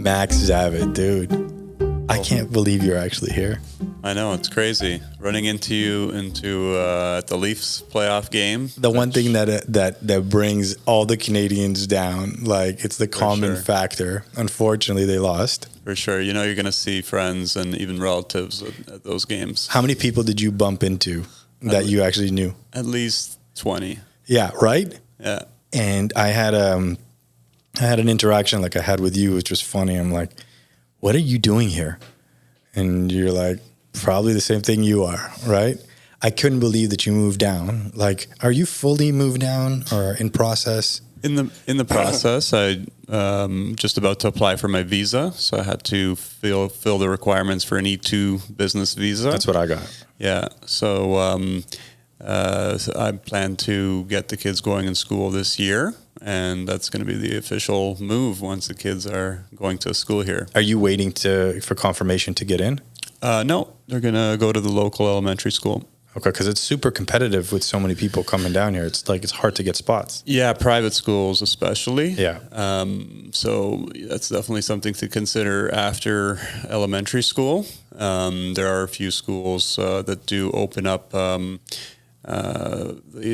Max Zavet, dude. I can't believe you're actually here. I know, it's crazy. Running into you at the Leafs playoff game. The one thing that brings all the Canadians down, like it's the common factor. Unfortunately, they lost. For sure. You know you're going to see friends and even relatives at those games. How many people did you bump into that you actually knew? At least 20. Yeah, right? Yeah. And I had an interaction like I had with you, which was funny. I'm like, what are you doing here? And you're like, probably the same thing you are, right? I couldn't believe that you moved down. Like, are you fully moved down or in process? In the process, I just about to apply for my visa, so I had to fill the requirements for an E2 business visa. That's what I got. Yeah, so I plan to get the kids going in school this year, and that's going to be the official move once the kids are going to school here. Are you waiting for confirmation to get in? No, they're going to go to the local elementary school. Okay, because it's super competitive with so many people coming down here. It's like it's hard to get spots. Yeah, private schools especially. Yeah. So that's definitely something to consider after elementary school. There are a few schools that do open up the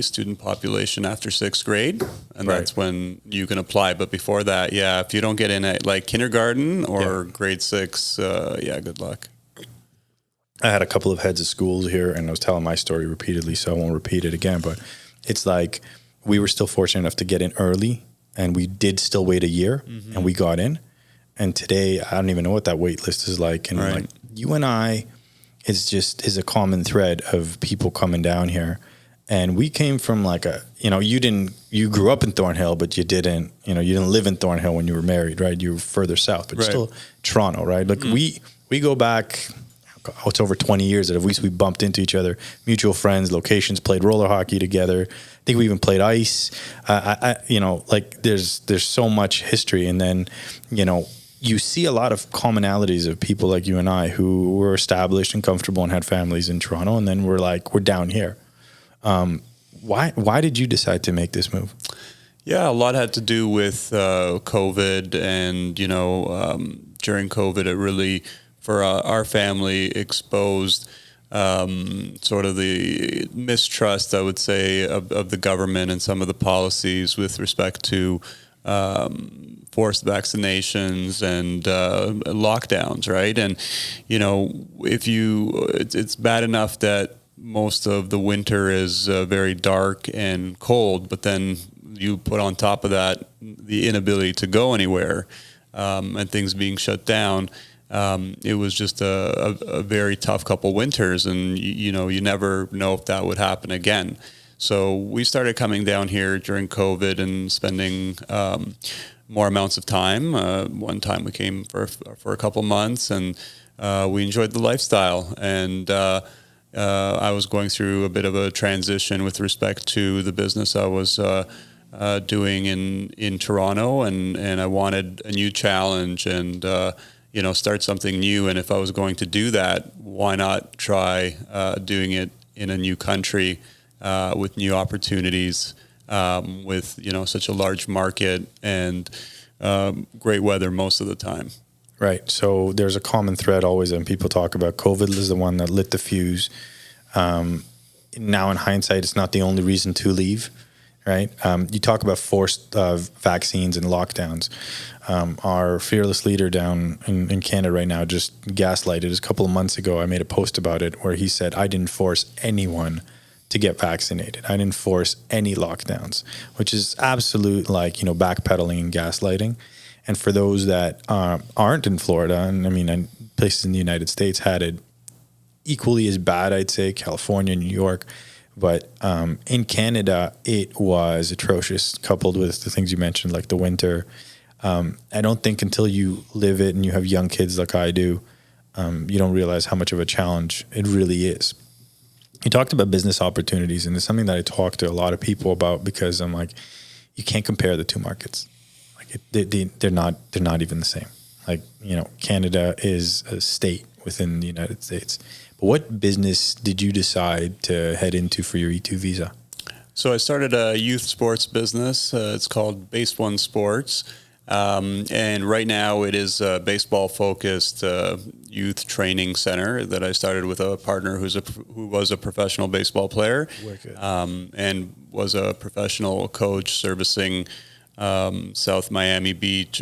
student population after 6th grade, and that's when you can apply. But before that, yeah, if you don't get in at like kindergarten or grade 6, good luck. I had a couple of heads of schools here, and I was telling my story repeatedly, so I won't repeat it again. But it's like we were still fortunate enough to get in early, and we did still wait a year, and we got in. And today, I don't even know what that wait list is like. And like you and I, is a common thread of people coming down here. And we came from like you grew up in Thornhill, but you didn't live in Thornhill when you were married, right? You were further south, but still Toronto, right? Like we go back, it's over 20 years that at least we bumped into each other, mutual friends, locations, played roller hockey together. I think we even played ice. There's so much history. And then, you see a lot of commonalities of people like you and I who were established and comfortable and had families in Toronto. And then we're down here. Why did you decide to make this move? Yeah, a lot had to do with COVID, and during COVID, it really, for our family, exposed sort of the mistrust, I would say, of the government and some of the policies with respect to forced vaccinations and lockdowns, right? And it's bad enough that most of the winter is very dark and cold, but then you put on top of that the inability to go anywhere and things being shut down. It was just a very tough couple winters, and you never know if that would happen again. So we started coming down here during COVID and spending more amounts of time. One time we came for a couple months, and we enjoyed the lifestyle. And I was going through a bit of a transition with respect to the business I was doing in Toronto, and I wanted a new challenge and start something new. And if I was going to do that, why not try doing it in a new country with new opportunities, with such a large market and great weather most of the time. Right. So there's a common thread always when people talk about COVID is the one that lit the fuse. Now in hindsight, it's not the only reason to leave, right? You talk about forced vaccines and lockdowns. Our fearless leader down in Canada right now just gaslighted us. A couple of months ago, I made a post about it where he said, I didn't force anyone to get vaccinated. I didn't force any lockdowns, which is absolute backpedaling and gaslighting. And for those that aren't in Florida, and places in the United States had it equally as bad, I'd say, California, New York. But in Canada, it was atrocious, coupled with the things you mentioned, like the winter. I don't think until you live it and you have young kids like I do, you don't realize how much of a challenge it really is. You talked about business opportunities, and it's something that I talk to a lot of people about because I'm like, you can't compare the two markets. They're not even the same. Canada is a state within the United States. But what business did you decide to head into for your E2 visa? So I started a youth sports business. It's called BaseOne Sports. And right now it is a baseball-focused youth training center that I started with a partner who was a professional baseball player, and was a professional coach servicing North Miami Beach.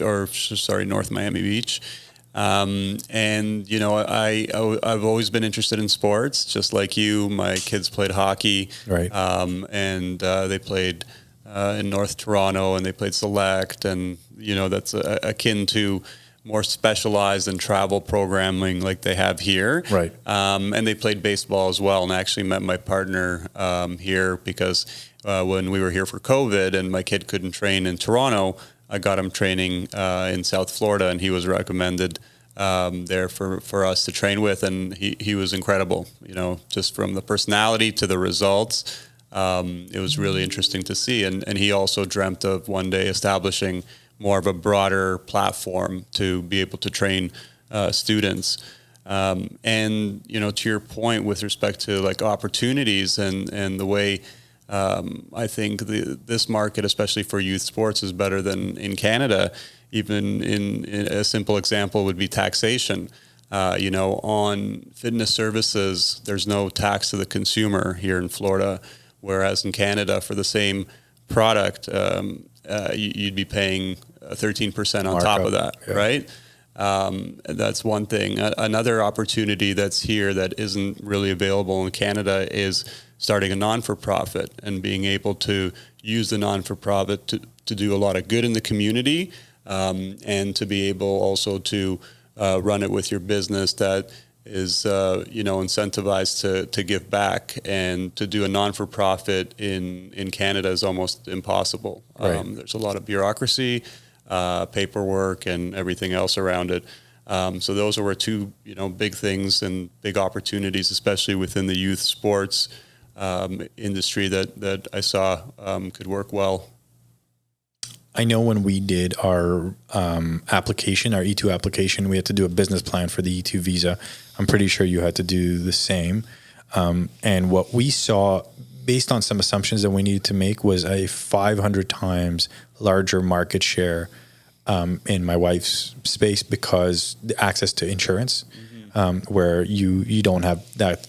And I've always been interested in sports, just like you. My kids played hockey, Right. And they played in North Toronto, and they played select, and that's akin to more specialized and travel programming like they have here. Right. And they played baseball as well, and I actually met my partner here because when we were here for COVID and my kid couldn't train in Toronto, I got him training in South Florida, and he was recommended there for us to train with, and he was incredible. Just from the personality to the results, it was really interesting to see. And he also dreamt of one day establishing more of a broader platform to be able to train students. And to your point with respect to like opportunities and the way. I think this market, especially for youth sports, is better than in Canada. Even in a simple example would be taxation. On fitness services, there's no tax to the consumer here in Florida, whereas in Canada, for the same product, you'd be paying 13% on top of that, yeah. Right? That's one thing. Another opportunity that's here that isn't really available in Canada is starting a non-for-profit and being able to use the non-for-profit to do a lot of good in the community, and to be able also to run it with your business that is incentivized to give back. And to do a non-for-profit in Canada is almost impossible. Right. There's a lot of bureaucracy, paperwork, and everything else around it. So those were two big things and big opportunities, especially within the youth sports industry that I saw could work well. I know when we did our application, our E2 application, we had to do a business plan for the E2 visa. I'm pretty sure you had to do the same. And what we saw, based on some assumptions that we needed to make, was a 500 times larger market share in my wife's space because the access to insurance. Where you don't have that,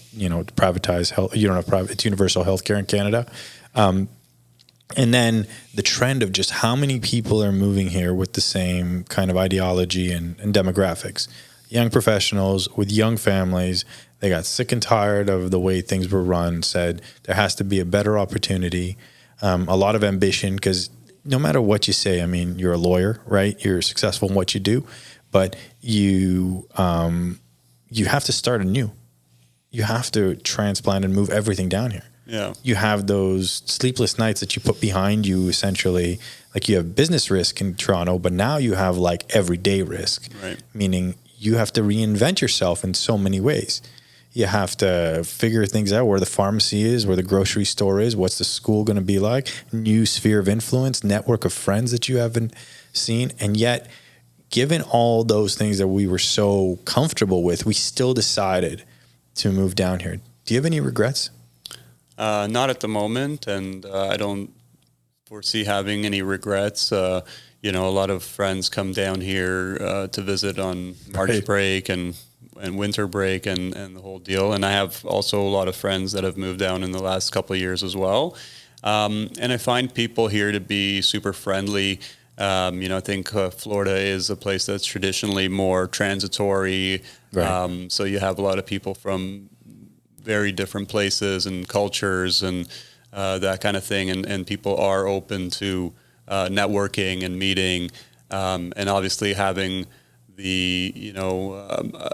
privatized health, you don't have it's universal healthcare in Canada. And then the trend of just how many people are moving here with the same kind of ideology and demographics. Young professionals with young families, they got sick and tired of the way things were run, said there has to be a better opportunity, a lot of ambition, because no matter what you say, I mean, you're a lawyer, right? You're successful in what you do, but you have to start anew. You have to transplant and move everything down here. Yeah. You have those sleepless nights that you put behind you, essentially. Like you have business risk in Toronto, but now you have like everyday risk, right? Meaning you have to reinvent yourself in so many ways. You have to figure things out, where the pharmacy is, where the grocery store is, what's the school going to be like, new sphere of influence, network of friends that you haven't seen. And yet, given all those things that we were so comfortable with, we still decided to move down here. Do you have any regrets? Not at the moment, and I don't foresee having any regrets. A lot of friends come down here to visit on March break and winter break and the whole deal. And I have also a lot of friends that have moved down in the last couple of years as well. And I find people here to be super friendly. I think Florida is a place that's traditionally more transitory. Right. So you have a lot of people from very different places and cultures and that kind of thing. And people are open to networking and meeting, and obviously having the,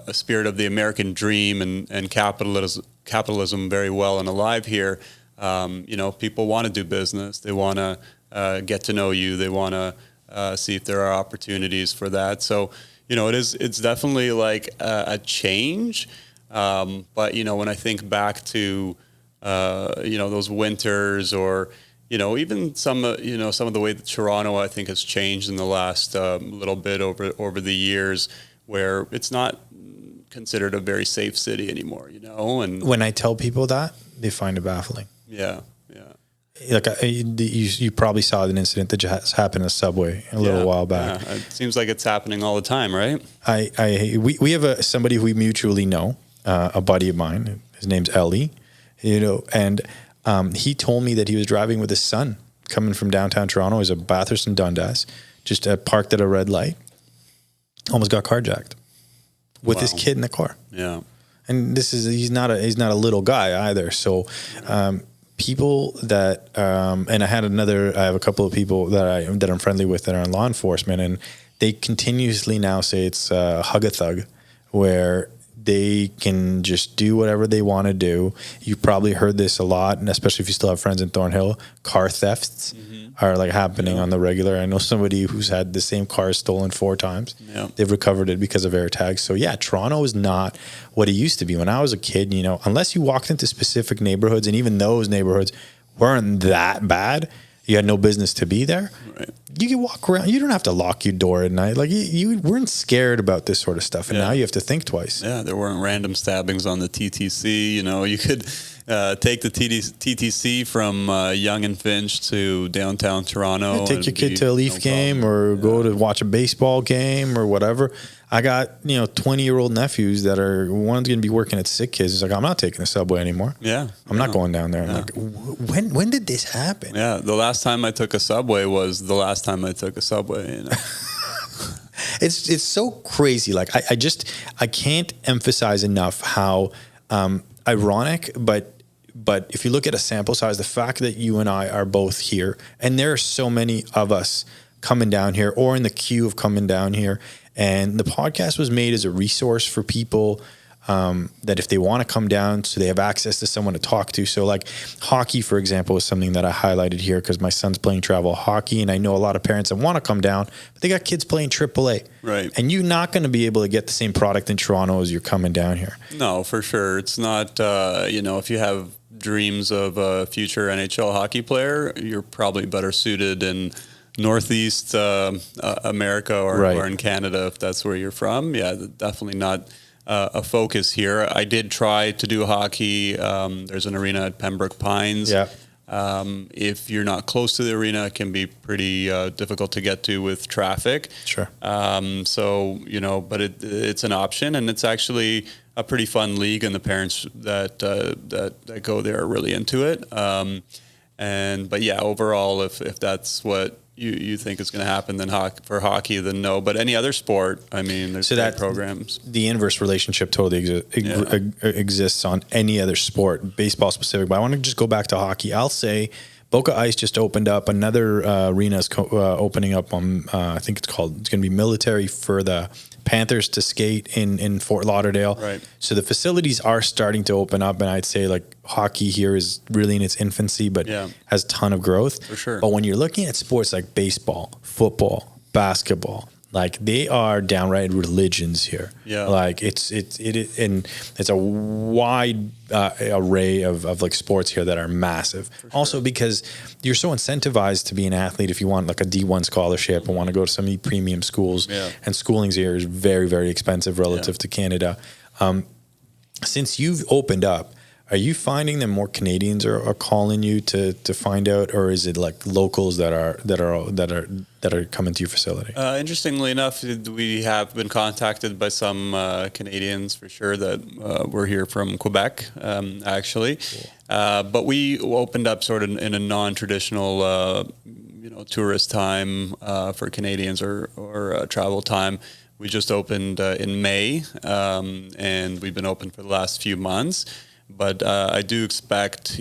a spirit of the American dream and capitalism very well and alive here. People want to do business. They want to get to know you. They want to see if there are opportunities for that. So, it's definitely like a change. But, when I think back to, those winters or, even some of the way that Toronto, I think, has changed in the last little bit over the years, where it's not considered a very safe city anymore, And when I tell people that, they find it baffling. Yeah. Like you probably saw an incident that just happened in a subway a little while back. Yeah. It seems like it's happening all the time, right? We have somebody who we mutually know, a buddy of mine. His name's Ellie, and he told me that he was driving with his son coming from downtown Toronto. He's a Bathurst and Dundas, just parked at a red light, almost got carjacked with his kid in the car. Yeah. And he's not a little guy either. So, people that, and I have a couple of people that I'm friendly with that are in law enforcement, and they continuously now say it's hug a thug, where they can just do whatever they want to do. You probably heard this a lot, and especially if you still have friends in Thornhill, car thefts are like happening on the regular. I know somebody who's had the same car stolen 4 times. Yeah. They've recovered it because of air tags. So yeah, Toronto is not what it used to be. When I was a kid, unless you walked into specific neighborhoods, and even those neighborhoods weren't that bad, you had no business to be there. Right. You can walk around. You don't have to lock your door at night. Like you weren't scared about this sort of stuff, and now you have to think twice. Yeah, there weren't random stabbings on the TTC. You could take the TTC from Yonge and Finch to downtown Toronto. Yeah, take your kid to a Leaf game or go to watch a baseball game or whatever. I got 20-year-old nephews that one's going to be working at Sick Kids. He's like, I'm not taking the subway anymore. Yeah, I'm not going down there. Yeah. Like, when did this happen? Yeah, the last time I took a subway was the last time I took a subway. It's so crazy. Like I can't emphasize enough how ironic, but if you look at a sample size, the fact that you and I are both here, and there are so many of us coming down here or in the queue of coming down here. And the podcast was made as a resource for people that if they want to come down, so they have access to someone to talk to. So like hockey, for example, is something that I highlighted here because my son's playing travel hockey, and I know a lot of parents that want to come down, but they got kids playing AAA. Right. And you're not going to be able to get the same product in Toronto as you're coming down here. No, for sure. It's not, if you have dreams of a future NHL hockey player, you're probably better suited in Northeast America or in Canada, if that's where you're from. Yeah, definitely not a focus here. I did try to do hockey. There's an arena at Pembroke Pines. Yeah. If you're not close to the arena, it can be pretty difficult to get to with traffic. Sure. But it's an option, and it's actually a pretty fun league, and the parents that go there are really into it. But overall, if that's what you think is going to happen, then for hockey, then no. But any other sport, I mean, there's programs. The inverse relationship totally exists on any other sport, baseball specific. But I want to just go back to hockey. I'll say Boca Ice just opened up. Another arena is opening up on, I think it's going to be military for the Panthers to skate in Fort Lauderdale. Right. So the facilities are starting to open up, and I'd say like hockey here is really in its infancy, but has a ton of growth. For sure. But when you're looking at sports like baseball, football, basketball, like they are downright religions here. Yeah. Like it's a wide array of like sports here that are massive. Sure. Also because you're so incentivized to be an athlete if you want like a D1 scholarship and want to go to some of the premium schools. Yeah. And schooling's here is very, very expensive relative to Canada. Since you've opened up, are you finding that more Canadians are calling you to find out, or is it like locals that are coming to your facility? Interestingly enough, we have been contacted by some Canadians for sure that were here from Quebec, actually. Cool. But we opened up sort of in a non-traditional, tourist time for Canadians or travel time. We just opened in May, and we've been open for the last few months. But I do expect,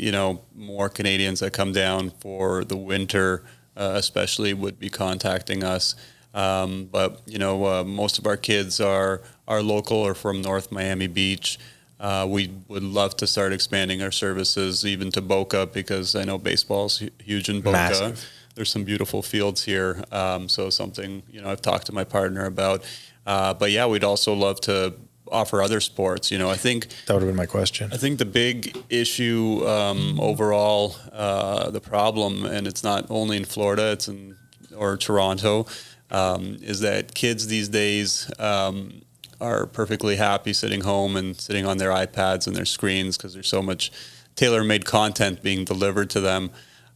more Canadians that come down for the winter, especially, would be contacting us. But most of our kids are local or from North Miami Beach. We would love to start expanding our services even to Boca, because I know baseball's huge in Boca. Massive. There's some beautiful fields here. So something, I've talked to my partner about. But yeah, we'd also love to offer other sports. I think that would have been my question. I think the big issue overall, the problem, and it's not only in Florida, or Toronto, is that kids these days are perfectly happy sitting home and sitting on their iPads and their screens because there's so much tailor-made content being delivered to them.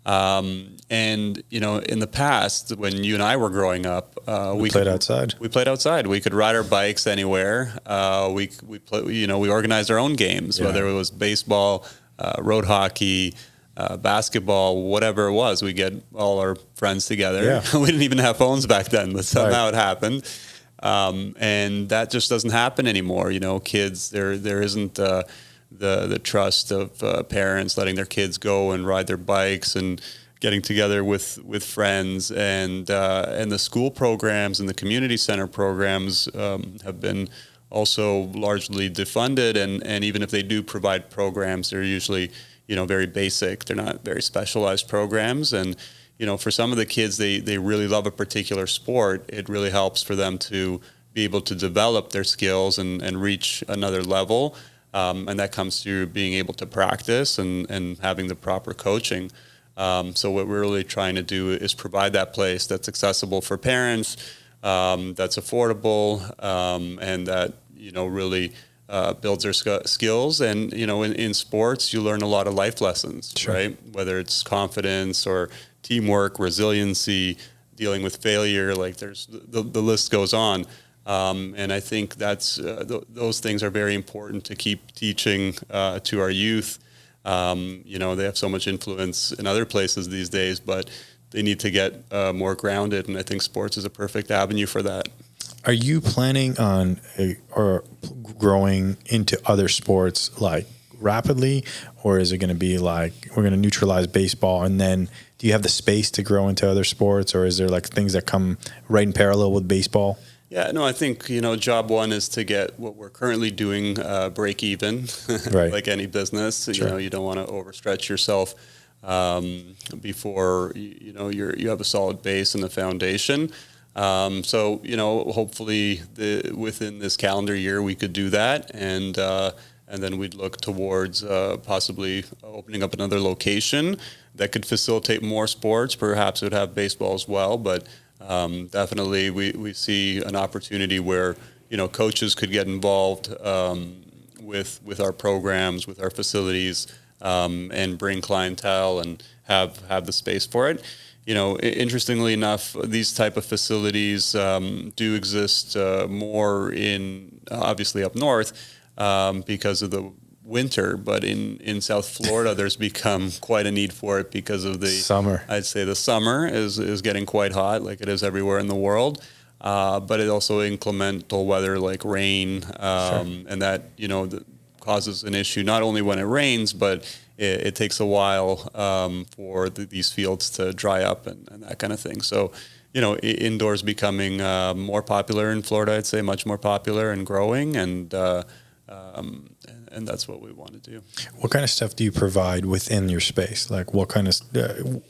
And, in the past, when you and I were growing up, we played outside. We played outside. We could ride our bikes anywhere. We organized our own games, whether it was baseball, road hockey, basketball, whatever it was. We get all our friends together. Yeah. We didn't even have phones back then, but somehow it happened. And that just doesn't happen anymore. Kids, there isn't the trust of parents letting their kids go and ride their bikes and getting together with friends, and the school programs and the community center programs have been also largely defunded, and even if they do provide programs, they're usually very basic. They're not very specialized programs, and for some of the kids, they really love a particular sport. It really helps for them to be able to develop their skills and reach another level. And that comes through being able to practice and having the proper coaching. So what we're really trying to do is provide that place that's accessible for parents, that's affordable, and that really builds their skills. And in sports, you learn a lot of life lessons, right? Whether it's confidence or teamwork, resiliency, dealing with failure. Like there's the list goes on. And I think that's those things are very important to keep teaching to our youth. They have so much influence in other places these days, but they need to get more grounded. And I think sports is a perfect avenue for that. Are you planning on or growing into other sports like rapidly, or is it going to be like we're going to neutralize baseball and then do you have the space to grow into other sports, or is there like things that come right in parallel with baseball? Yeah, no, I think, job one is to get what we're currently doing break even, right. Like any business. Sure. You don't want to overstretch yourself before, you have a solid base and a foundation. So, hopefully within this calendar year, we could do that. And then we'd look towards possibly opening up another location that could facilitate more sports. Perhaps it would have baseball as well, but definitely we see an opportunity where, coaches could get involved with our programs, with our facilities, and bring clientele and have the space for it. Interestingly enough, these type of facilities do exist more in obviously up north because of the winter, but in South Florida, there's become quite a need for it because of the summer. I'd say the summer is getting quite hot, like it is everywhere in the world. But it also inclemental weather like rain, and that causes an issue not only when it rains, but it takes a while for these fields to dry up and that kind of thing. So, indoors becoming more popular in Florida, I'd say much more popular and growing, and that's what we want to do. What kind of stuff do you provide within your space? Like what kind of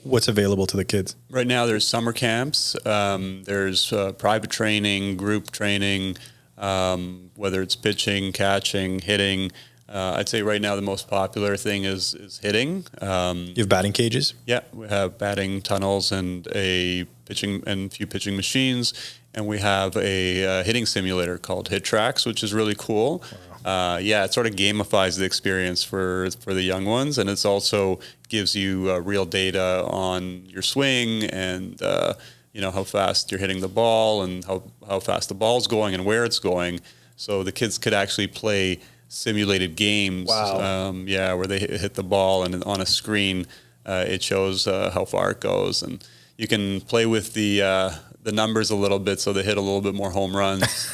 what's available to the kids? Right now, there's summer camps. There's private training, group training, whether it's pitching, catching, hitting. I'd say right now the most popular thing is hitting. You have batting cages? Yeah, we have batting tunnels and a few pitching machines, and we have a hitting simulator called Hit Tracks, which is really cool. Wow. It sort of gamifies the experience for the young ones, and it's also gives you real data on your swing and how fast you're hitting the ball and how fast the ball's going and where it's going. So the kids could actually play simulated games. Wow. Where they hit the ball and on a screen it shows how far it goes, and you can play with the numbers a little bit so they hit a little bit more home runs.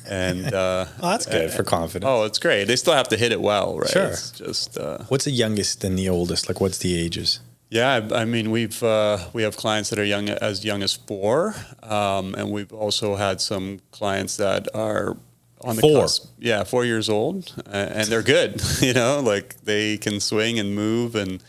And that's good for confidence. Oh, it's great. They still have to hit it well, right? Sure. It's just what's the youngest and the oldest? Like, what's the ages? Yeah, I mean, we have clients that are young as 4, and we've also had some clients that are on the 4. cusp. Yeah, 4 years old, and they're good. Like they can swing and move and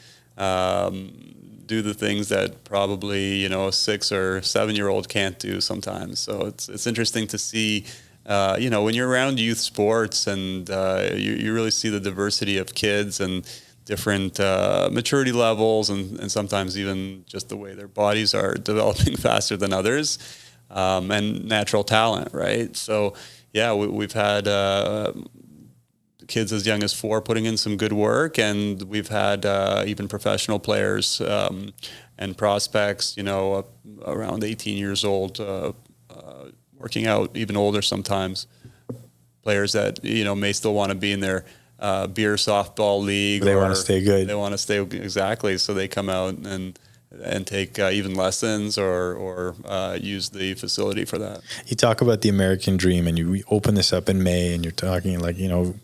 do the things that probably a 6 or 7-year-old can't do sometimes. So it's interesting to see. When you're around youth sports and you really see the diversity of kids and different maturity levels and sometimes even just the way their bodies are developing faster than others, and natural talent, right? So, yeah, we've had kids as young as 4 putting in some good work, and we've had even professional players and prospects, around 18 years old, working out, even older sometimes. Players that may still want to be in their beer softball league. They want to stay good. They want to stay exactly, so they come out and take even lessons or use the facility for that. You talk about the American dream, and you open this up in May, and you're talking like,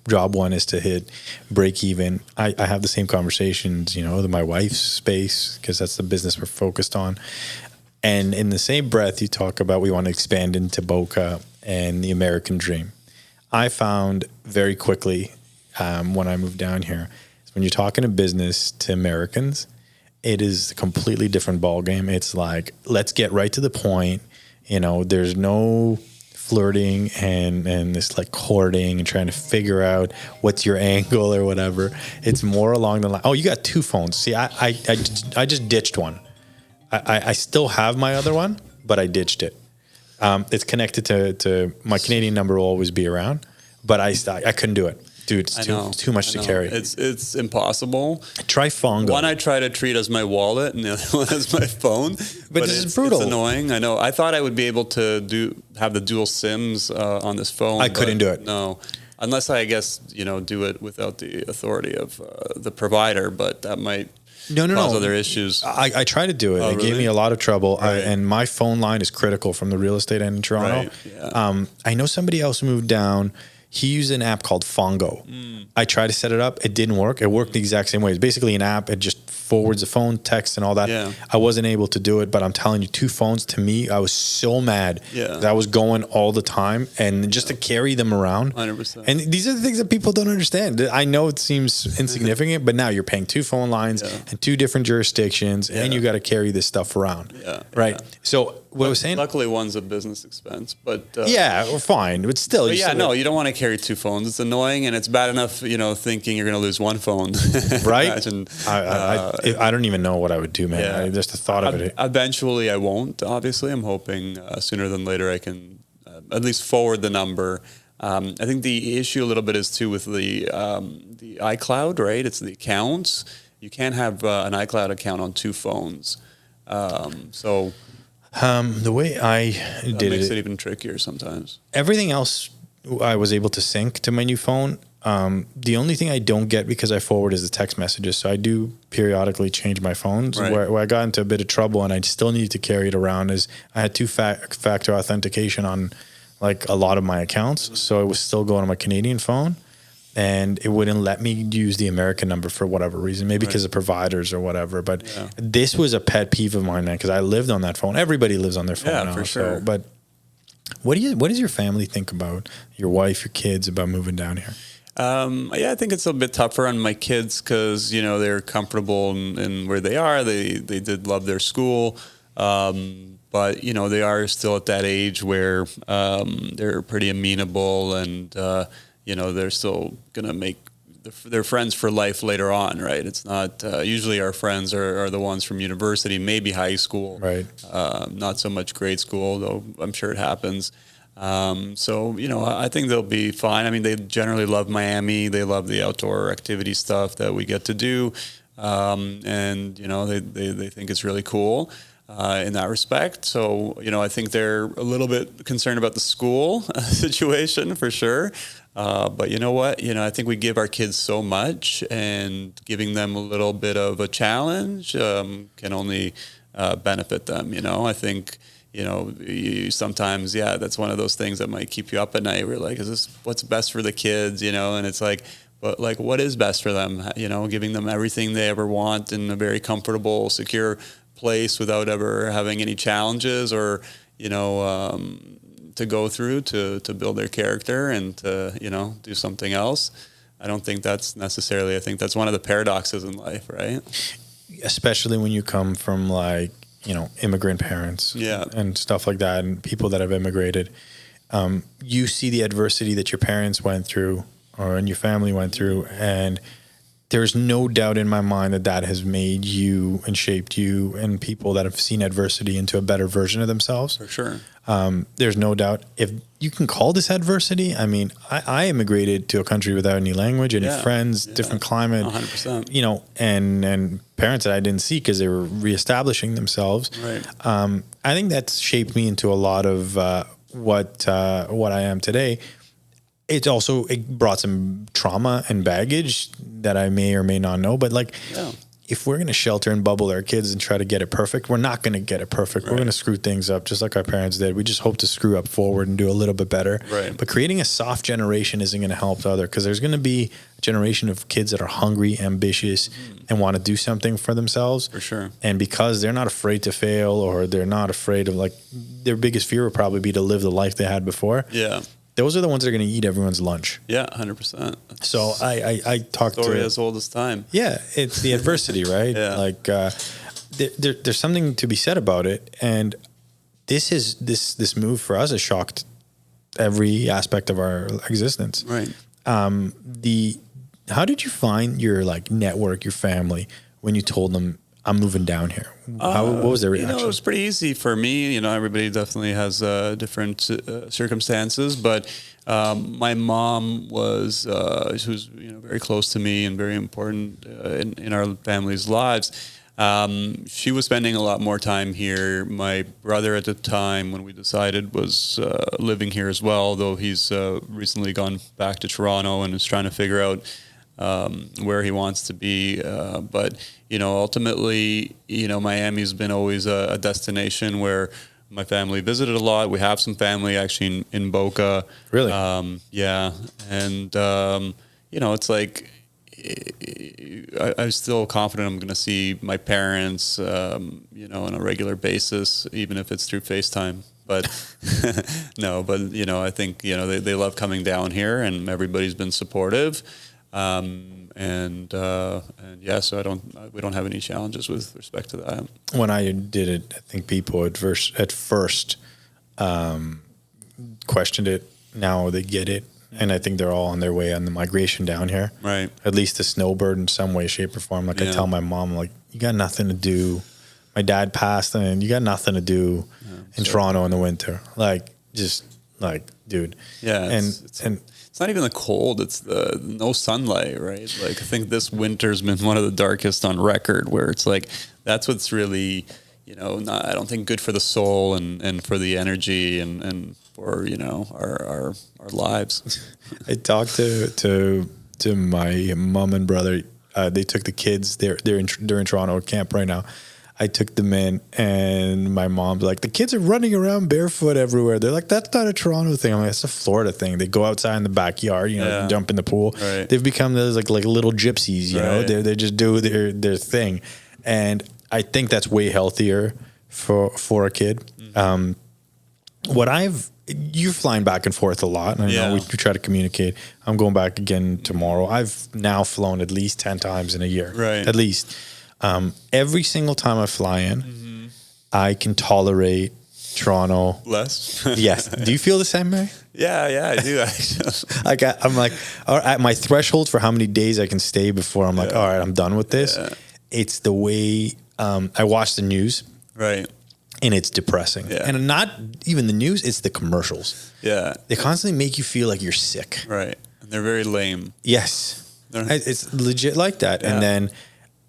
job one is to hit break even. I have the same conversations, my wife's space, because that's the business we're focused on. And in the same breath, you talk about we want to expand into Boca and the American dream. I found very quickly when I moved down here, when you're talking to business to Americans, it is a completely different ballgame. It's like, let's get right to the point. There's no flirting and this like courting and trying to figure out what's your angle or whatever. It's more along the line. Oh, you got 2 phones. See, I just ditched one. I still have my other one, but I ditched it. It's connected to my Canadian number will always be around, but I couldn't do it. Dude, it's too much to carry. It's impossible. Try Fongo. One I try to treat as my wallet, and the other one as my phone. But this is brutal. It's annoying. I know. I thought I would be able to have the dual SIMs on this phone. I couldn't do it. No, unless I guess do it without the authority of the provider. But that might cause other issues. I tried to do it. It gave me a lot of trouble. Right. And my phone line is critical from the real estate end in Toronto. Right. Yeah. I know somebody else moved down. He used an app called Fongo. I tried to set it up. It didn't work. It worked the exact same way. It's basically an app. It just forwards the phone, text, and all that. Yeah. I wasn't able to do it, but I'm telling you, 2 phones, to me, I was so mad that I was going all the time, and just to carry them around. 100%. And these are the things that people don't understand. I know it seems insignificant, but now you're paying 2 phone lines and 2 different jurisdictions, and you got to carry this stuff around. Right? Yeah. So what I was saying? Luckily, one's a business expense, but we're fine. But still, you don't want to carry 2 phones. It's annoying, and it's bad enough, thinking you're going to lose 1 phone. Right? Imagine, I don't even know what I would do, man. Yeah. Just the thought of it. Eventually, I won't. Obviously, I'm hoping sooner than later I can at least forward the number. I think the issue a little bit is too with the iCloud, right? It's the accounts. You can't have an iCloud account on 2 phones. The way I did makes it even trickier sometimes. Everything else I was able to sync to my new phone. The only thing I don't get because I forward is the text messages. So I do periodically change my phones. Right. Where I got into a bit of trouble and I still need to carry it around is I had 2-factor authentication on like a lot of my accounts. So it was still going on my Canadian phone and it wouldn't let me use the American number for whatever reason, maybe because of providers or whatever. But this was a pet peeve of mine, man, because I lived on that phone. Everybody lives on their phone now. For sure. So, but what does your family think about your wife, your kids, about moving down here? I think it's a bit tougher on my kids because, they're comfortable in where they are. They did love their school. But, they are still at that age where they're pretty amenable and, they're still going to make their friends for life later on, right? It's not usually our friends are the ones from university, maybe high school. Right. Not so much grade school, though I'm sure it happens. I think they'll be fine. I mean, they generally love Miami. They love the outdoor activity stuff that we get to do. They think it's really cool in that respect. So, I think they're a little bit concerned about the school situation for sure. But you know what? I think we give our kids so much, and giving them a little bit of a challenge can only benefit them. I think, you sometimes, that's one of those things that might keep you up at night. We're like, is this what's best for the kids? And it's like, but like, what is best for them? Giving them everything they ever want in a very comfortable, secure place without ever having any challenges or, to go through to build their character and to, do something else. I don't think that's necessarily, I think that's one of the paradoxes in life, right? Especially when you come from like, immigrant parents and stuff like that, and people that have immigrated, you see the adversity that your parents went through and your family went through. And there's no doubt in my mind that has made you and shaped you and people that have seen adversity into a better version of themselves. For sure. There's no doubt if you can call this adversity. I mean, I immigrated to a country without any language, any friends, different climate, 100%. you know, and parents that I didn't see because they were reestablishing themselves. Right. I think that's shaped me into a lot of what I am today. It brought some trauma and baggage that I may or may not know, but like, if we're going to shelter and bubble our kids and try to get it perfect, we're not going to get it perfect. We're going to screw things up just like our parents did. We just hope to screw up forward and do a little bit better. Right. But creating a soft generation isn't going to help the other, because there's going to be a generation of kids that are hungry, ambitious, and want to do something for themselves. For sure. And because they're not afraid to fail, or they're not afraid of, like, their biggest fear would probably be to live the life they had before. Yeah. Those are the ones that are going to eat everyone's lunch. Yeah, 100%. So I talked to... Story as old as time. Yeah, it's the adversity, right? Yeah. Like there's something to be said about it, and this move for us has shocked every aspect of our existence. Right. How did you find your, like, network, your family, when you told them, I'm moving down here? What was their reaction? It was pretty easy for me. Everybody definitely has different circumstances, but my mom was, who's very close to me and very important in our family's lives. She was spending a lot more time here. My brother at the time, when we decided, was living here as well, though he's recently gone back to Toronto and is trying to figure out where he wants to be. But, ultimately, Miami's been always a destination where my family visited a lot. We have some family actually in Boca. Really? Yeah. And, it's like, I'm still confident I'm going to see my parents, on a regular basis, even if it's through FaceTime. But I think, they love coming down here, and everybody's been supportive. So we don't have any challenges with respect to that. When I did it, I think people at first questioned it. Now they get it. And I think they're all on their way on the migration down here. Right. At least a snowbird in some way, shape, or form. Like, I tell my mom, like, you got nothing to do. My dad passed, and you got nothing to do in Toronto in the winter. Like, just like, dude. Yeah. It's not even the cold. It's the no sunlight, right? Like, I think this winter's been one of the darkest on record, where it's like, that's what's really, I don't think good for the soul and for the energy and for, our lives. I talked to my mom and brother. They took the kids. They're in Toronto at camp right now. I took them in, and my mom's like, the kids are running around barefoot everywhere. They're like, that's not a Toronto thing. I'm like, it's a Florida thing. They go outside in the backyard, jump in the pool. Right. They've become those like little gypsies, you know. They just do their thing, and I think that's way healthier for a kid. You're flying back and forth a lot, and I know we try to communicate. I'm going back again tomorrow. I've now flown at least 10 times in a year, right? At least. Every single time I fly in, I can tolerate Toronto less. Yes. Do you feel the same way? Yeah, I do. Like, I'm like, all right, my threshold for how many days I can stay before I'm like, all right, I'm done with this. Yeah. It's the way I watch the news, right? And it's depressing. Yeah. And not even the news; it's the commercials. Yeah, they constantly make you feel like you're sick. Right, and they're very lame. Yes, it's legit like that. Yeah. And then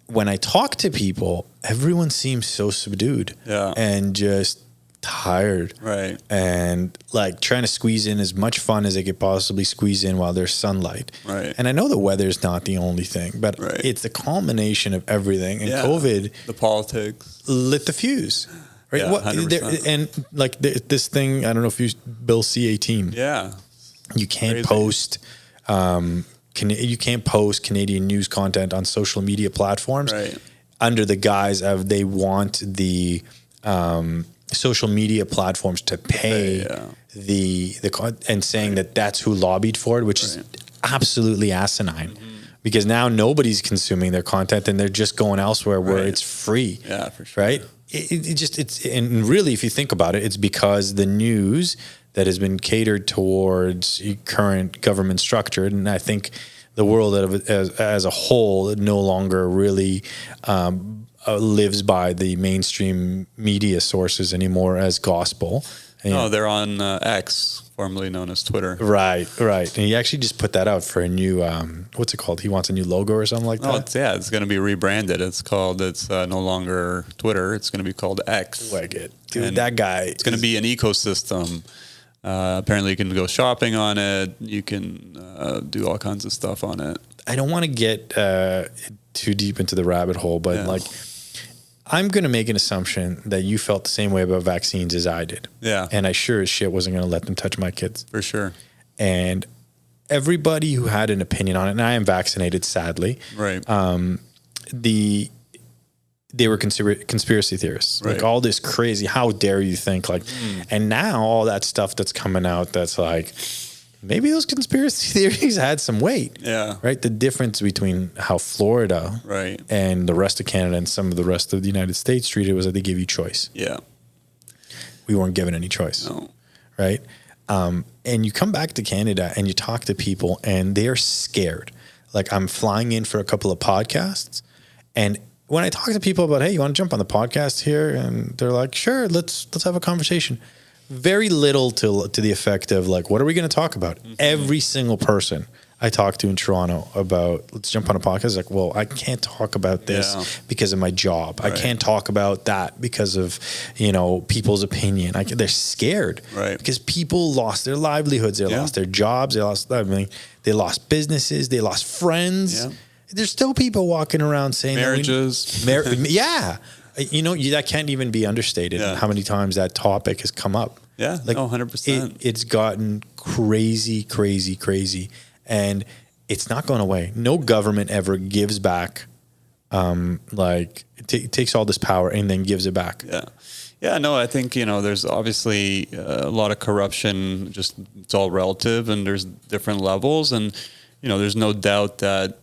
when I talk to people, everyone seems so subdued and just tired. Right. And like trying to squeeze in as much fun as they could possibly squeeze in while there's sunlight. Right. And I know the weather's not the only thing, but it's the culmination of everything. And COVID, the politics, lit the fuse. Right. Yeah, 100%. And like this thing, I don't know if you Bill C-18. Yeah. You can't post you can't post Canadian news content on social media platforms under the guise of they want the social media platforms to pay and saying that's who lobbied for it, which is absolutely asinine. Because now nobody's consuming their content and they're just going elsewhere where it's free. Yeah, for sure. Right? And really, if you think about it, it's because the news that has been catered towards current government structure, and I think the world as a whole no longer really lives by the mainstream media sources anymore as gospel. No, they're on X, formerly known as Twitter. Right. And he actually just put that out for a new, what's it called? He wants a new logo or something like that? It's going to be rebranded. It's no longer Twitter. It's going to be called X. Like it. Dude, and that guy. It's going to be an ecosystem. Apparently you can go shopping on it. You can do all kinds of stuff on it. I don't want to get too deep into the rabbit hole, but I'm going to make an assumption that you felt the same way about vaccines as I did. Yeah. And I sure as shit wasn't going to let them touch my kids. For sure. And everybody who had an opinion on it, and I am vaccinated, sadly. Right. They were conspiracy theorists. Right. Like all this crazy, how dare you think like, and now all that stuff that's coming out that's like, maybe those conspiracy theories had some weight. Yeah. Right. The difference between how Florida and the rest of Canada and some of the rest of the United States treated was that they give you choice. Yeah. We weren't given any choice. No. Right. And you come back to Canada and you talk to people and they're scared. Like I'm flying in for a couple of podcasts, and when I talk to people about, hey, you want to jump on the podcast here? And they're like, sure, let's have a conversation. Very little to the effect of like, what are we going to talk about? Mm-hmm. Every single person I talk to in Toronto about, let's jump on a podcast. Like, well, I can't talk about this because of my job. Right. I can't talk about that because of, people's opinion. They're scared because people lost their livelihoods. They lost their jobs. They lost businesses. They lost friends. Yeah. There's still people walking around saying marriages. That can't even be understated. Yeah. How many times that topic has come up. Yeah, 100%. It's gotten crazy. And it's not going away. No government ever gives back, takes all this power and then gives it back. Yeah. Yeah, no, I think, there's obviously a lot of corruption, just it's all relative and there's different levels. And, there's no doubt that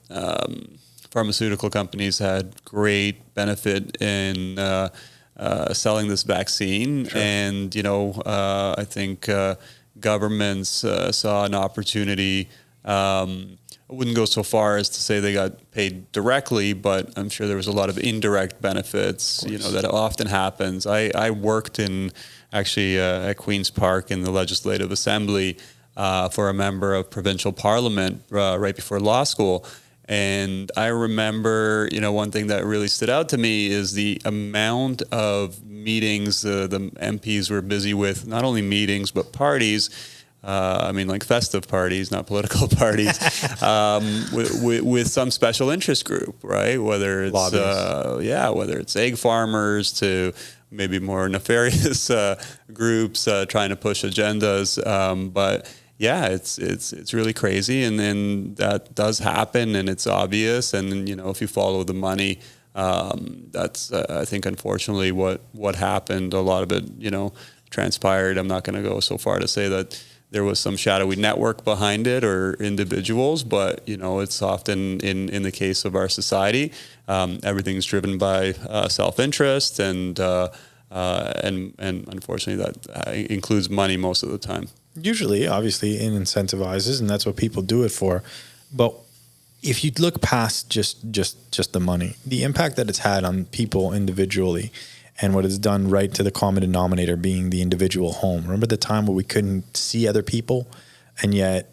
pharmaceutical companies had great benefit in selling this vaccine. Sure. And, I think governments saw an opportunity. I wouldn't go so far as to say they got paid directly, but I'm sure there was a lot of indirect benefits, that often happens. I worked at Queen's Park in the Legislative Assembly for a member of provincial parliament right before law school. And I remember, one thing that really stood out to me is the amount of meetings the MPs were busy with, not only meetings, but parties. Like festive parties, not political parties, with some special interest group, right? Whether it's egg farmers to maybe more nefarious groups trying to push agendas. But yeah, it's really crazy, and then that does happen, and it's obvious. And if you follow the money, that's I think unfortunately what happened. A lot of it, transpired. I'm not going to go so far to say that there was some shadowy network behind it or individuals, but it's often in the case of our society, everything's driven by self-interest, and unfortunately that includes money most of the time. Usually, obviously, it incentivizes, and that's what people do it for. But if you look past just the money, the impact that it's had on people individually, and what it's done right to the common denominator being the individual home. Remember the time where we couldn't see other people, and yet,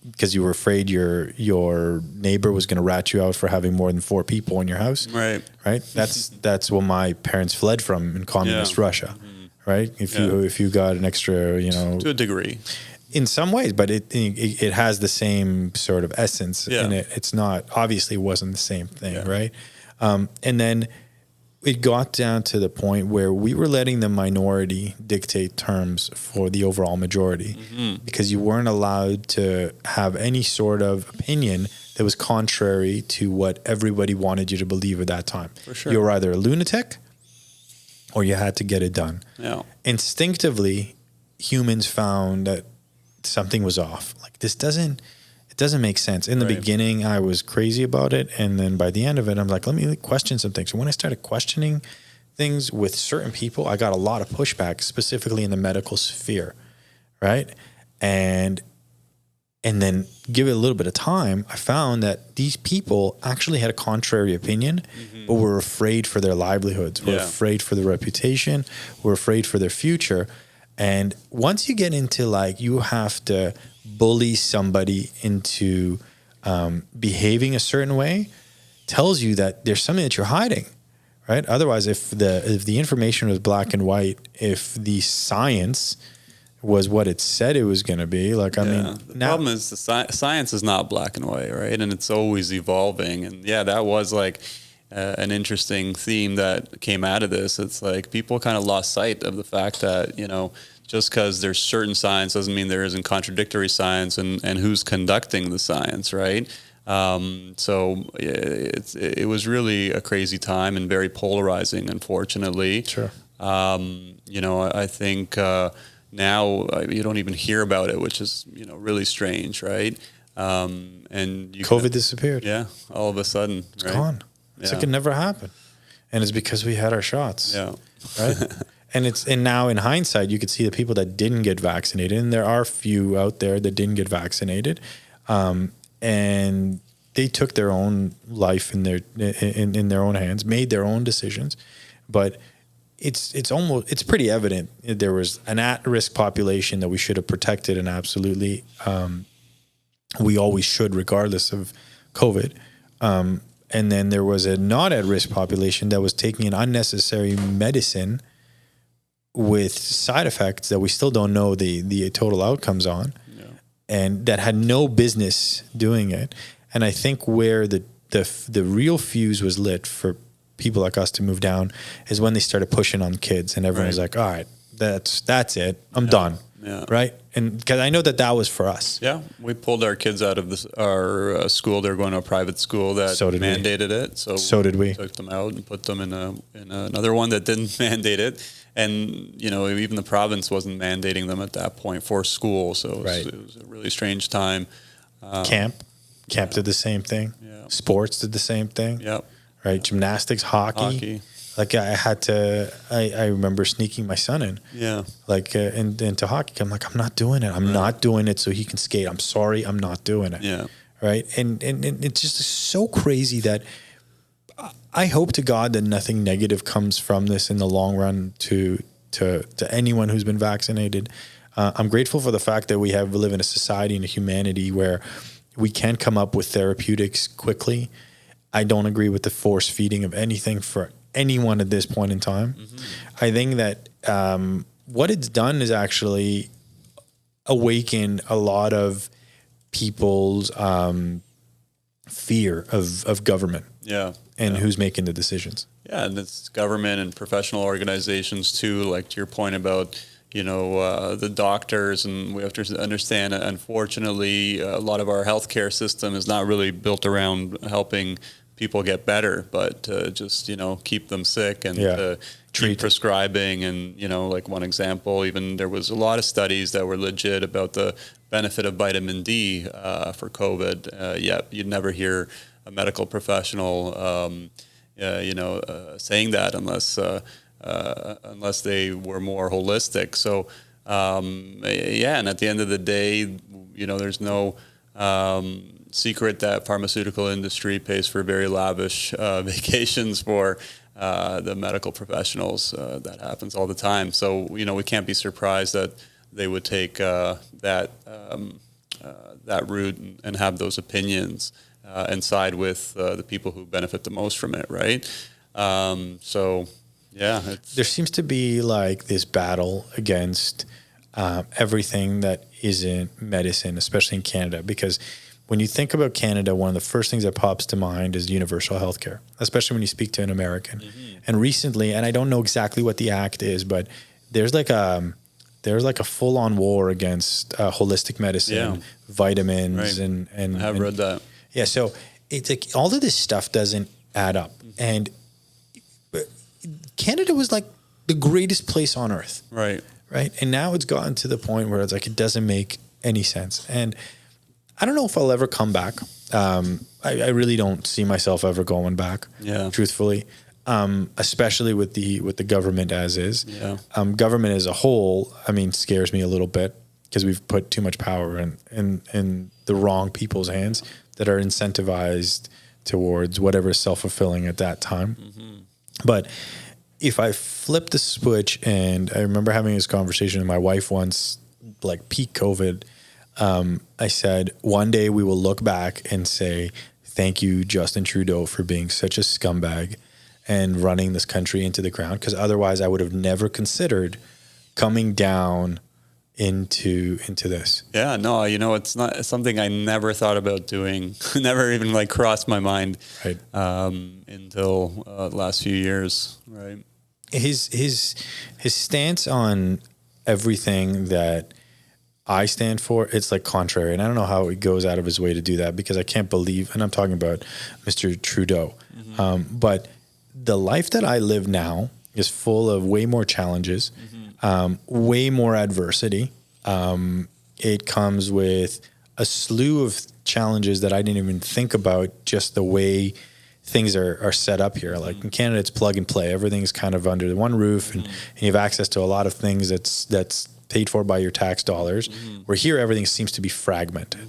because you were afraid your neighbor was going to rat you out for having more than 4 people in your house. Right. That's what my parents fled from in communist Russia. Mm-hmm. Right. If you got an extra, to a degree, in some ways, but it has the same sort of essence in it. It's not, obviously it wasn't the same thing. Right. And then it got down to the point where we were letting the minority dictate terms for the overall majority, because you weren't allowed to have any sort of opinion that was contrary to what everybody wanted you to believe at that time. For sure. You were either a lunatic or you had to get it done. Yeah. Instinctively, humans found that something was off. Like it doesn't make sense. In the beginning, I was crazy about it. And then by the end of it, I'm like, let me question some things. So when I started questioning things with certain people, I got a lot of pushback, specifically in the medical sphere. Right. And And then give it a little bit of time, I found that these people actually had a contrary opinion, but were afraid for their livelihoods, were afraid for their reputation, were afraid for their future. And once you get into like, you have to bully somebody into behaving a certain way, tells you that there's something that you're hiding, right? Otherwise, if the information was black and white, if the science was what it said it was going to be. Like, I mean, the problem is the science is not black and white, right? And it's always evolving. And that was like an interesting theme that came out of this. It's like people kind of lost sight of the fact that, just because there's certain science doesn't mean there isn't contradictory science and who's conducting the science, right? So it was really a crazy time and very polarizing, unfortunately. Sure. I think, now you don't even hear about it, which is really strange, right? And COVID disappeared. Yeah, all of a sudden, it's gone. It's like it never happened, and it's because we had our shots. Yeah, right. And now in hindsight, you could see the people that didn't get vaccinated, and there are few out there that didn't get vaccinated, and they took their own life in their own hands, made their own decisions, but. It's pretty evident there was an at-risk population that we should have protected, and absolutely we always should, regardless of COVID. And then there was a not at-risk population that was taking an unnecessary medicine with side effects that we still don't know the total outcomes on, and that had no business doing it. And I think where the real fuse was lit for people like us to move down is when they started pushing on kids, and everyone was like, all right, that's it. I'm done. Yeah. Right. And because I know that was for us. Yeah. We pulled our kids out of our school. They were going to a private school that mandated it. So did we. Took them out and put them in another one that didn't mandate it. And, even the province wasn't mandating them at that point for school. So it was a really strange time. Camp did the same thing. Yeah. Sports did the same thing. Yep. Right, gymnastics, hockey. Like I remember sneaking my son in. Yeah. Like into hockey. I'm like, I'm not doing it. I'm not doing it so he can skate. I'm sorry, I'm not doing it. Yeah. Right. And it's just so crazy that I hope to God that nothing negative comes from this in the long run to anyone who's been vaccinated. I'm grateful for the fact that we live in a society and a humanity where we can come up with therapeutics quickly. I don't agree with the force feeding of anything for anyone at this point in time. Mm-hmm. I think that what it's done is actually awaken a lot of people's fear of government. Yeah. And who's making the decisions. Yeah, and it's government and professional organizations too, like to your point about the doctors, and we have to understand, unfortunately, a lot of our healthcare system is not really built around helping people get better, but just keep them sick and keep prescribing. And like one example, even there was a lot of studies that were legit about the benefit of vitamin D for COVID. Yet you'd never hear a medical professional saying that unless they were more holistic. So and at the end of the day, there's no secret that pharmaceutical industry pays for very lavish vacations for the medical professionals. That happens all the time. So we can't be surprised that they would take that route and have those opinions and side with the people who benefit the most from it, right? There seems to be like this battle against everything that isn't medicine, especially in Canada, because when you think about Canada, one of the first things that pops to mind is universal healthcare, especially when you speak to an American. Mm-hmm. And recently, and I don't know exactly what the act is, but there's like a full-on war against holistic medicine, vitamins, and I have read that. Yeah, so it's like all of this stuff doesn't add up, and Canada was like the greatest place on earth, right? And now it's gotten to the point where it's like it doesn't make any sense, and I don't know if I'll ever come back. I really don't see myself ever going back. Yeah, truthfully, especially with the government as is. Yeah, government as a whole, I mean, scares me a little bit. because we've put too much power in the wrong people's hands that are incentivized towards whatever is self-fulfilling at that time. But if I flip the switch, and I remember having this conversation with my wife once, like peak COVID, I said, one day we will look back and say, thank you, Justin Trudeau, for being such a scumbag and running this country into the ground, because otherwise I would have never considered coming down into this. Yeah, no, it's not something I never thought about doing. Never even like crossed my mind, Right. Until the last few years. Right. His stance on everything that I stand for, it's like contrary. And I don't know how he goes out of his way to do that, because I can't believe, and I'm talking about Mr. Trudeau, but the life that I live now is full of way more challenges, way more adversity. It comes with a slew of challenges that I didn't even think about, just the way things are set up here. Like in Canada, it's plug and play. Everything's kind of under the one roof, and you have access to a lot of things that's paid for by your tax dollars. Where here, everything seems to be fragmented,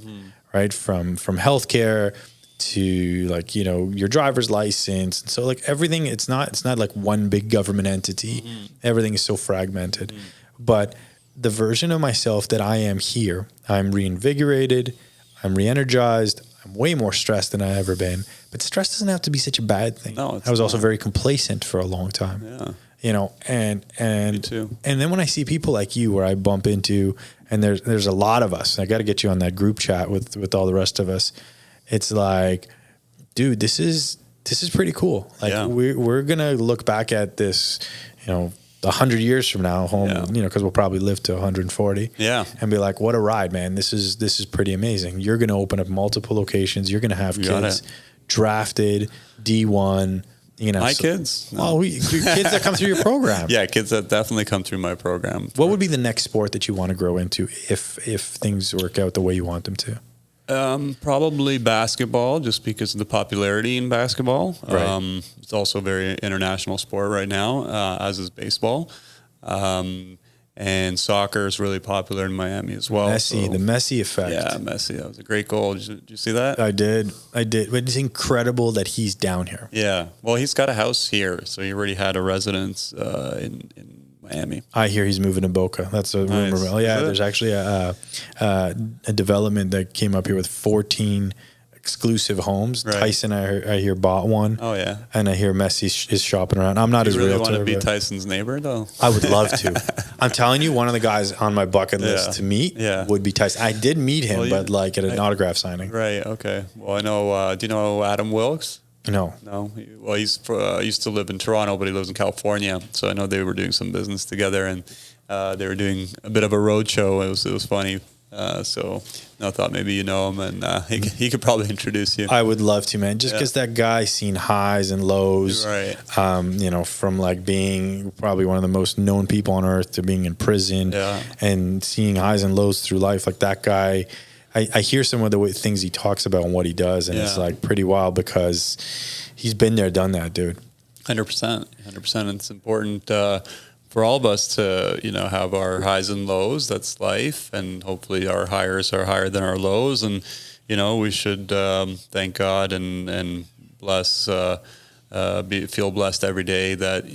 right? From healthcare to like, your driver's license. So like everything, it's not like one big government entity. Everything is so fragmented. But the version of myself that I am here, I'm reinvigorated, I'm re-energized, I'm way more stressed than I've ever been. But stress doesn't have to be such a bad thing. No, it's I was also not. very complacent for a long time. Yeah. And Me too. and then when I see people like you, where I bump into, and there's a lot of us, I got to get you on that group chat with all the rest of us. It's like, dude, this is pretty cool. Like we're gonna look back at this, 100 years from now, because we'll probably live to 140. Yeah. And be like, what a ride, man! This is pretty amazing. You're gonna open up multiple locations. You're gonna have kids drafted D1. My kids. No. Well, your kids that come through your program. Yeah, kids that definitely come through my program. What would be the next sport that you want to grow into if things work out the way you want them to? Probably basketball, just because of the popularity in basketball. Right. It's also a very international sport right now, as is baseball. And soccer is really popular in Miami as well. The Messi effect. Yeah, Messi. That was a great goal. Did you see that? I did. But it's incredible that he's down here. Yeah. Well, he's got a house here, so he already had a residence in Miami. I hear he's moving to Boca. That's a rumor. Nice. Well, yeah, there's actually a development that came up here with 14 exclusive homes. Right. Tyson, I hear bought one. Oh, yeah. And I hear Messi is shopping around. I'm not his You really realtor. want to be but Tyson's neighbor, though? I would love to. I'm telling you, one of the guys on my bucket list to meet would be Tyson. I did meet him, but like at an autograph signing. Right. Okay. Well, I know. Do you know Adam Wilkes? No. Well, he's used to live in Toronto, but he lives in California. So I know they were doing some business together, and they were doing a bit of a road show. It was funny. So I thought maybe you know him, and he could probably introduce you. I would love to, man. Just because that guy's seen highs and lows. Right. From like being probably one of the most known people on earth to being in prison and seeing highs and lows through life. Like that guy, I hear some of the things he talks about and what he does, and it's like pretty wild because he's been there, done that, dude. 100%. It's important for all of us to, have our highs and lows. That's life, and hopefully our highs are higher than our lows, and we should thank God and bless. Feel blessed every day that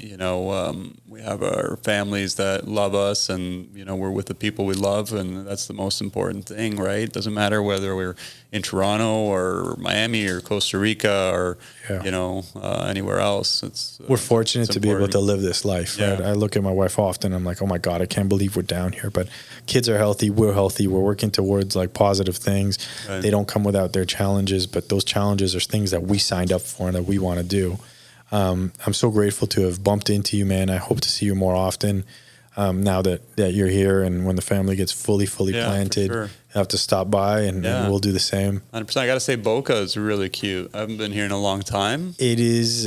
we have our families that love us, and we're with the people we love, and that's the most important thing, right? It doesn't matter whether we're in Toronto or Miami or Costa Rica or anywhere else. We're fortunate to be able to live this life, right? Yeah. I look at my wife often. I'm like, oh my God, I can't believe we're down here. But kids are healthy. We're healthy. We're working towards like positive things. Right. They don't come without their challenges, but those challenges are things that we signed up for and that we want to do. I'm so grateful to have bumped into you, man. I hope to see you more often now that you're here, and when the family gets fully planted, sure. you have to stop by and we'll do the same. 100%. I got to say, Boca is really cute. I haven't been here in a long time. It is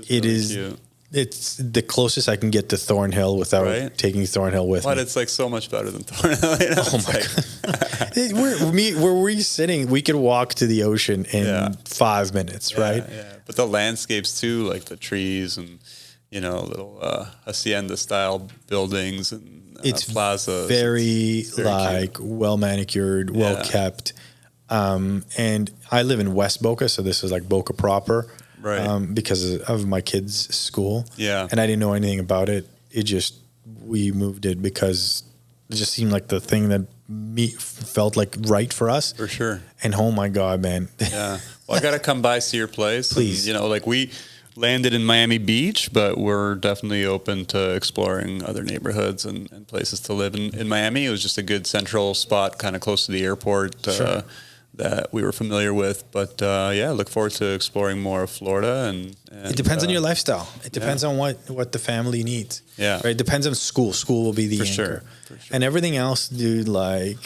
Cute. It's the closest I can get to Thornhill without taking Thornhill with me. But it's like so much better than Thornhill. Oh my God. Where we're sitting, we could walk to the ocean in 5 minutes, right? Yeah. But the landscapes too, like the trees and little hacienda style buildings and It's plazas. very It's very like cute. well manicured, well kept. And I live in West Boca, so this is like Boca proper, Right. because of my kids' school. Yeah. And I didn't know anything about it. We moved it because it just seemed like the thing that felt like right for us. For sure. And oh my God, man. Yeah. Well, I got to come by, see your place. Please. And, like we landed in Miami Beach, but we're definitely open to exploring other neighborhoods and places to live. In Miami, it was just a good central spot, kind of close to the airport. Sure. That we were familiar with, but look forward to exploring more of Florida. And It depends on your lifestyle. It depends on what the family needs. Yeah. Right. It depends on school. School will be the anchor. Sure. And everything else, dude, like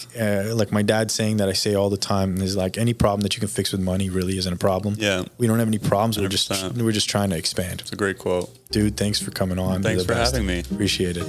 my dad's saying that I say all the time is like any problem that you can fix with money really isn't a problem. Yeah. We don't have any problems. 100%. We're just trying to expand. It's a great quote. Dude, thanks for coming on. Thanks You're the for best. having me. Appreciate it.